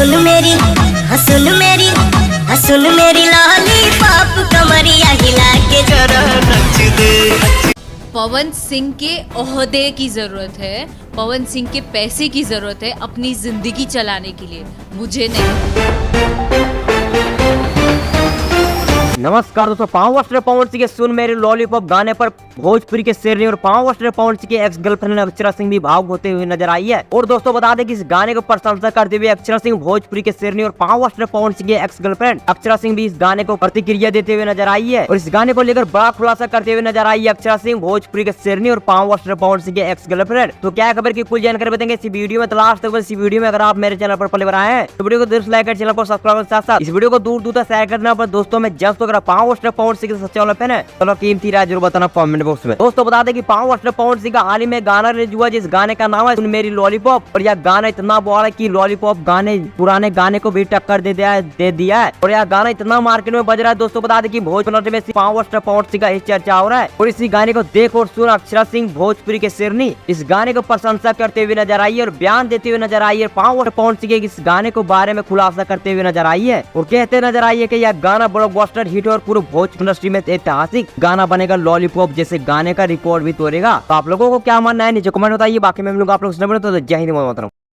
सुन मेरी लॉलीपॉप कमरिया हिला के जरा नच दे। पवन सिंह के ओहदे की जरूरत है, पवन सिंह के पैसे की जरूरत है अपनी जिंदगी चलाने के लिए, मुझे नहीं। नमस्कार दोस्तों, पावर पवन सिंह के सुन मेरे लॉलीपॉप गाने पर भोजपुरी के शेरनी और पावर पवन सिंह की एक्स गर्लफ्रेंड अक्षरा सिंह भी भावुक होते हुए नजर आई है। और दोस्तों बता दें कि इस गाने को प्रशंसा करते हुए अक्षरा सिंह भोजपुरी के शेरनी और पावर पवन सिंह की एक्स गर्लफ्रेंड अक्षरा सिंह भी इस गाने को प्रतिक्रिया देते हुए नजर आई है। और इस गाने को लेकर बड़ा खुलासा करते हुए नजर आई है अक्षरा सिंह भोजपुरी के शेरनी और पावर पवन सिंह के एक्स गर्लफ्रेंड। तो क्या खबर की कुल जानकारी बताएंगे इस वीडियो में, तो लास्ट तक इस वीडियो में। अगर आप मेरे चैनल पर पहली बार आए हैं तो वीडियो को दिल लाइक कर चैनल को सब्सक्राइब के साथ इस वीडियो को दूर दूर तक शेयर करना। पर दोस्तों में जब तो पावर पवन सिंह के सच्चे वाले फैन है चलो कीमती राय जरूर बताना कमेंट बॉक्स में। दोस्तों बता दें कि पावर पवन सिंह का हाल ही में गाना रिलीज हुआ जिस गाने का नाम है सुन मेरी लॉलीपॉप। और यह गाना इतना बड़ा है कि लॉलीपॉप गाने पुराने गाने को भी टक्कर दे दिया है। और यह गाना इतना मार्केट में बज रहा है। दोस्तों बता दें कि भोजपुरी में पावर पवन सिंह का ही चर्चा हो रहा है। और इसी गाने को देख और सुन अक्षरा सिंह भोजपुरी के शेरनी इस गाने को प्रशंसा करते हुए नजर आई है और बयान देते हुए नजर आई है। पावर पवन सिंह इस गाने को बारे में खुलासा करते हुए नजर आई है और कहते नजर आई है कि यह गाना ब्लॉकबस्टर हिट और पूरे भोजपुरी इंडस्ट्री में ऐतिहासिक गाना बनेगा। लॉलीपॉप जैसे गाने का रिकॉर्ड भी तोड़ेगा। तो आप लोगों को क्या मानना है नीचे कमेंट बताइए। बाकी मैं मिलूंगा आप लोग से। तो जय हिंद, वंदे मातरम।